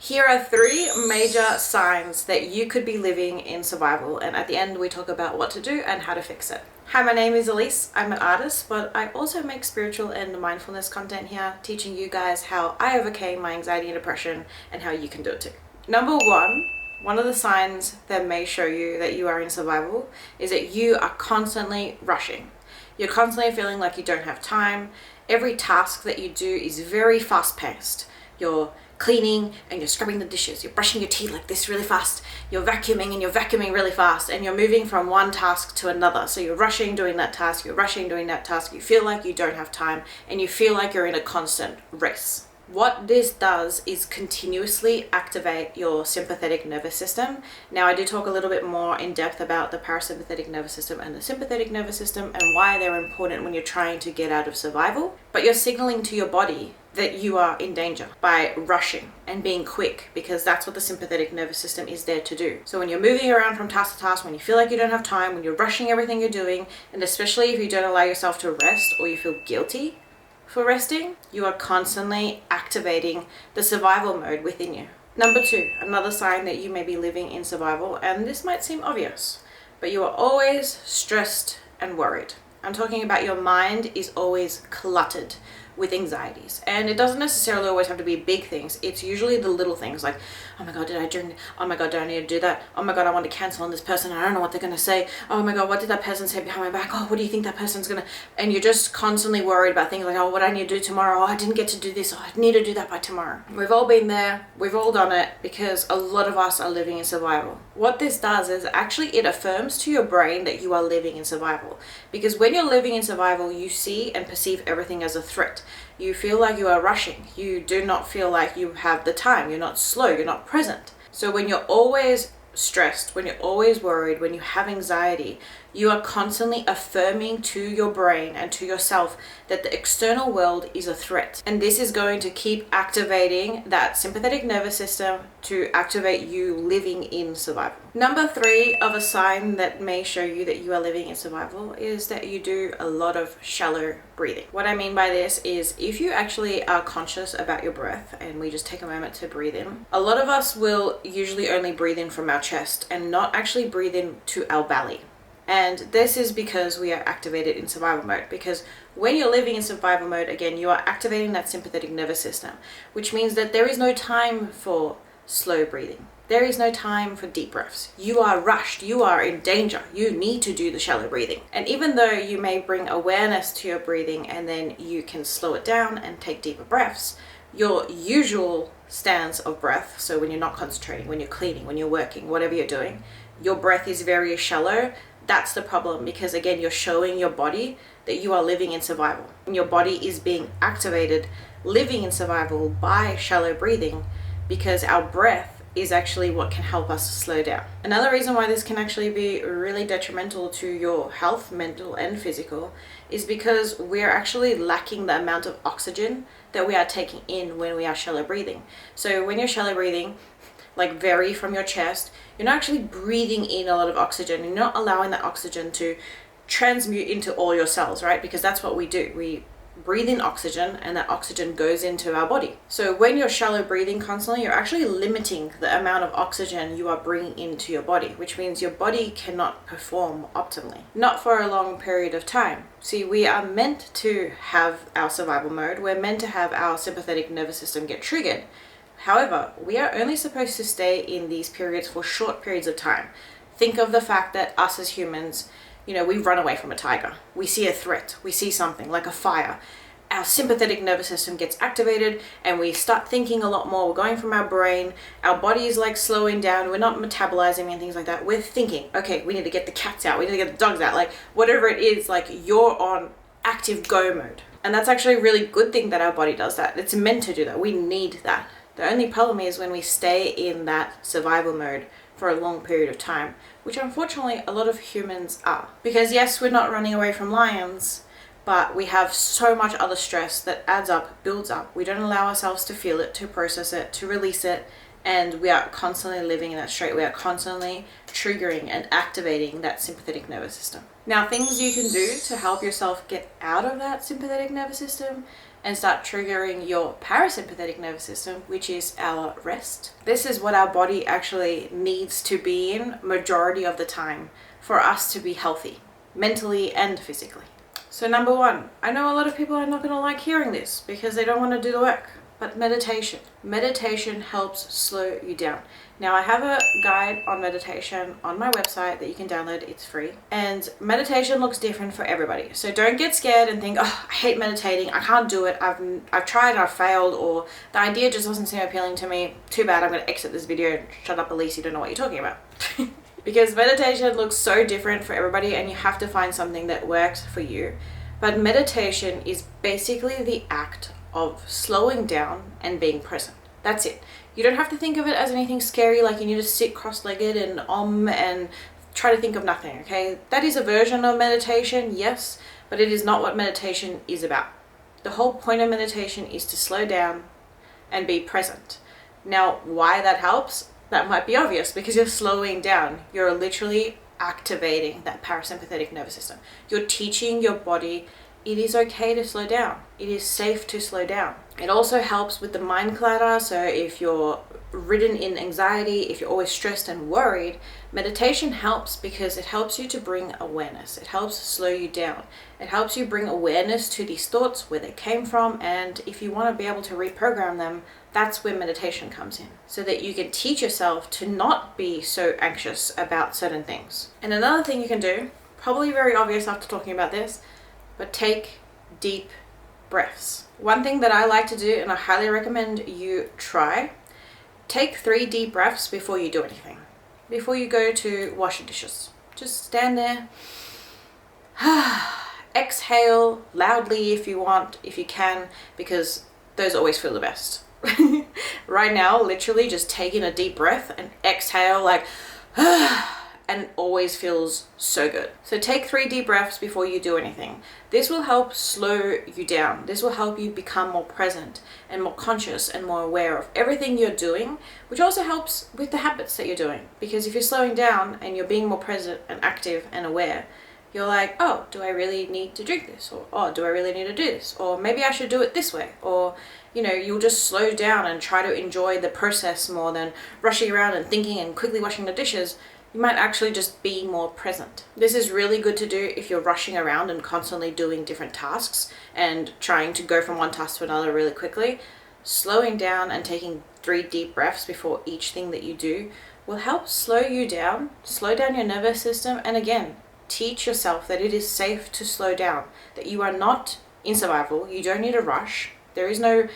Here are 3 major signs that you could be living in survival, and at the end we talk about what to do and how to fix it. Hi, my name is Elise. I'm an artist, but I also make spiritual and mindfulness content here, teaching you guys how I overcame my anxiety and depression and how you can do it too. Number 1, one of the signs that may show you that you are in survival is that you are constantly rushing. You're constantly feeling like you don't have time. Every task that you do is very fast-paced. You're cleaning and you're scrubbing the dishes, you're brushing your teeth like this really fast, you're vacuuming and you're vacuuming really fast, and you're moving from one task to another. So you're rushing doing that task, you're rushing doing that task, you feel like you don't have time, and you feel like you're in a constant race. What this does is continuously activate your sympathetic nervous system. Now, I do talk a little bit more in depth about the parasympathetic nervous system and the sympathetic nervous system and why they're important when you're trying to get out of survival. But you're signaling to your body that you are in danger by rushing and being quick, because that's what the sympathetic nervous system is there to do. So when you're moving around from task to task, when you feel like you don't have time, when you're rushing everything you're doing, and especially if you don't allow yourself to rest or you feel guilty for resting, you are constantly activating the survival mode within you. Number 2, another sign that you may be living in survival, and this might seem obvious, but you are always stressed and worried. I'm talking about your mind is always cluttered with anxieties, and it doesn't necessarily always have to be big things. It's usually the little things like, oh my god, did I drink? Oh my god, do I need to do that? Oh my god, I want to cancel on this person, I don't know what they're gonna say. Oh my god, what did that person say behind my back? Oh, what do you think that person's gonna... And you're just constantly worried about things like, oh, what I need to do tomorrow? Oh, I didn't get to do this. Oh, I need to do that by tomorrow. We've all been there, we've all done it, because a lot of us are living in survival. What this does is actually it affirms to your brain that you are living in survival, because when you're living in survival, you see and perceive everything as a threat. You feel like you are rushing. You do not feel like you have the time. You're not slow. You're not present. So when you're always stressed, when you're always worried, when you have anxiety, you are constantly affirming to your brain and to yourself that the external world is a threat. And this is going to keep activating that sympathetic nervous system to activate you living in survival. Number 3 of a sign that may show you that you are living in survival is that you do a lot of shallow breathing. What I mean by this is if you actually are conscious about your breath, and we just take a moment to breathe in, a lot of us will usually only breathe in from our chest and not actually breathe in to our belly. And this is because we are activated in survival mode, because when you're living in survival mode, again, you are activating that sympathetic nervous system, which means that there is no time for slow breathing. There is no time for deep breaths. You are rushed. You are in danger. You need to do the shallow breathing. And even though you may bring awareness to your breathing and then you can slow it down and take deeper breaths, your usual stance of breath, so when you're not concentrating, when you're cleaning, when you're working, whatever you're doing, your breath is very shallow. That's the problem, because again, you're showing your body that you are living in survival. And your body is being activated, living in survival by shallow breathing, because our breath is actually what can help us slow down. Another reason why this can actually be really detrimental to your health, mental and physical, is because we're actually lacking the amount of oxygen that we are taking in when we are shallow breathing. So when you're shallow breathing, like very from your chest, you're not actually breathing in a lot of oxygen. You're not allowing that oxygen to transmute into all your cells, right? Because that's what we do. We breathe in oxygen and that oxygen goes into our body. So when you're shallow breathing constantly, you're actually limiting the amount of oxygen you are bringing into your body, which means your body cannot perform optimally. Not for a long period of time. See, we are meant to have our survival mode. We're meant to have our sympathetic nervous system get triggered. However, we are only supposed to stay in these periods for short periods of time. Think of the fact that us as humans, we run away from a tiger. We see a threat. We see something like a fire. Our sympathetic nervous system gets activated and we start thinking a lot more. We're going from our brain. Our body is like slowing down. We're not metabolizing and things like that. We're thinking, okay, we need to get the cats out. We need to get the dogs out. Like whatever it is, like you're on active go mode. And that's actually a really good thing that our body does that. It's meant to do that. We need that. The only problem is when we stay in that survival mode for a long period of time, which unfortunately a lot of humans are. Because yes, we're not running away from lions, but we have so much other stress that adds up, builds up. We don't allow ourselves to feel it, to process it, to release it, and we are constantly living in that strait. We are constantly triggering and activating that sympathetic nervous system. Now, things you can do to help yourself get out of that sympathetic nervous system and start triggering your parasympathetic nervous system, which is our rest. This is what our body actually needs to be in majority of the time for us to be healthy, mentally and physically. So number one, I know a lot of people are not going to like hearing this because they don't want to do the work, but meditation. Meditation helps slow you down. Now I have a guide on meditation on my website that you can download, it's free. And meditation looks different for everybody. So don't get scared and think, oh, I hate meditating, I can't do it, I've tried, I've failed, or the idea just doesn't seem appealing to me. Too bad, I'm going to exit this video and shut up, Elise, you don't know what you're talking about. Because meditation looks so different for everybody and you have to find something that works for you. But meditation is basically the act of slowing down and being present. That's it. You don't have to think of it as anything scary, like you need to sit cross-legged and try to think of nothing, okay? That is a version of meditation, yes, but it is not what meditation is about. The whole point of meditation is to slow down and be present. Now, why that helps? That might be obvious, because you're slowing down. You're literally activating that parasympathetic nervous system. You're teaching your body it is okay to slow down. It is safe to slow down. It also helps with the mind clutter. So if you're ridden in anxiety, if you're always stressed and worried, meditation helps because it helps you to bring awareness. It helps slow you down. It helps you bring awareness to these thoughts, where they came from, and if you want to be able to reprogram them, that's where meditation comes in, so that you can teach yourself to not be so anxious about certain things. And another thing you can do, probably very obvious after talking about this, but take deep breaths. One thing that I like to do, and I highly recommend you try, take 3 deep breaths before you do anything. Before you go to wash the dishes. Just stand there. Exhale loudly if you want, if you can, because those always feel the best. Right now, literally just taking a deep breath and exhale like and it always feels so good. So take 3 deep breaths before you do anything. This will help slow you down. This will help you become more present and more conscious and more aware of everything you're doing, which also helps with the habits that you're doing. Because if you're slowing down and you're being more present and active and aware, you're like, oh, do I really need to drink this? Or, oh, do I really need to do this? Or maybe I should do it this way. Or, you know, you'll just slow down and try to enjoy the process more than rushing around and thinking and quickly washing the dishes. You might actually just be more present. This is really good to do if you're rushing around and constantly doing different tasks and trying to go from one task to another really quickly. Slowing down and taking 3 deep breaths before each thing that you do will help slow you down, slow down your nervous system, and again, teach yourself that it is safe to slow down, that you are not in survival, you don't need to rush, there is no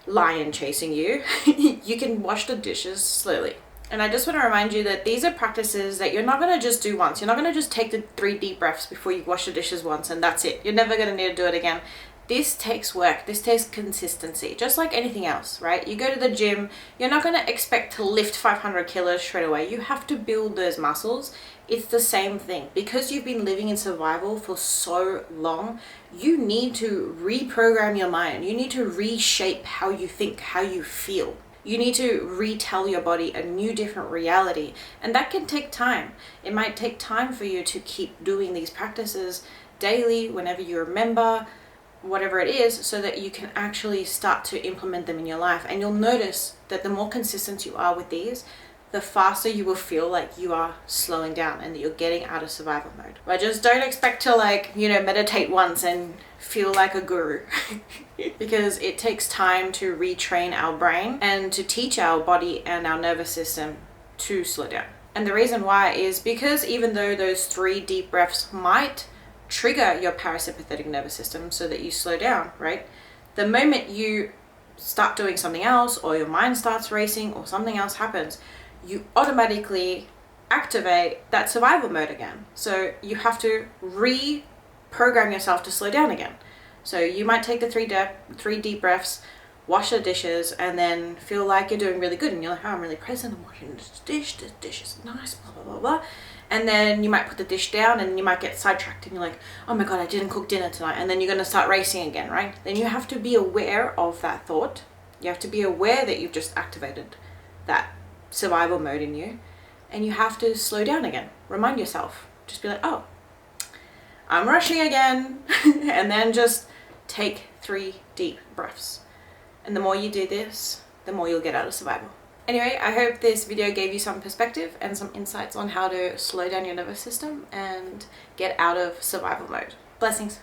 lion chasing you, you can wash the dishes slowly. And I just want to remind you that these are practices that you're not going to just do once. You're not going to just take the 3 deep breaths before you wash the dishes once and that's it. You're never going to need to do it again. This takes work. This takes consistency, just like anything else, right? You go to the gym, you're not going to expect to lift 500 kilos straight away. You have to build those muscles. It's the same thing. Because you've been living in survival for so long, you need to reprogram your mind. You need to reshape how you think, how you feel. You need to retell your body a new, different reality. And that can take time. It might take time for you to keep doing these practices daily, whenever you remember, whatever it is, so that you can actually start to implement them in your life. And you'll notice that the more consistent you are with these, the faster you will feel like you are slowing down and that you're getting out of survival mode. But just don't expect to meditate once and feel like a guru. Because it takes time to retrain our brain and to teach our body and our nervous system to slow down. And the reason why is because even though those 3 deep breaths might trigger your parasympathetic nervous system so that you slow down, right? The moment you start doing something else, or your mind starts racing, or something else happens, you automatically activate that survival mode again. So you have to reprogram yourself to slow down again. So you might take the 3 deep breaths, wash the dishes, and then feel like you're doing really good. And you're like, oh, I'm really present, I'm washing this dish is nice, blah, blah, blah, blah. And then you might put the dish down and you might get sidetracked and you're like, oh my God, I didn't cook dinner tonight. And then you're going to start racing again, right? Then you have to be aware of that thought. You have to be aware that you've just activated that survival mode in you, and you have to slow down again. Remind yourself. Just be like, oh, I'm rushing again. And then just take 3 deep breaths. And the more you do this, the more you'll get out of survival. Anyway, I hope this video gave you some perspective and some insights on how to slow down your nervous system and get out of survival mode. Blessings.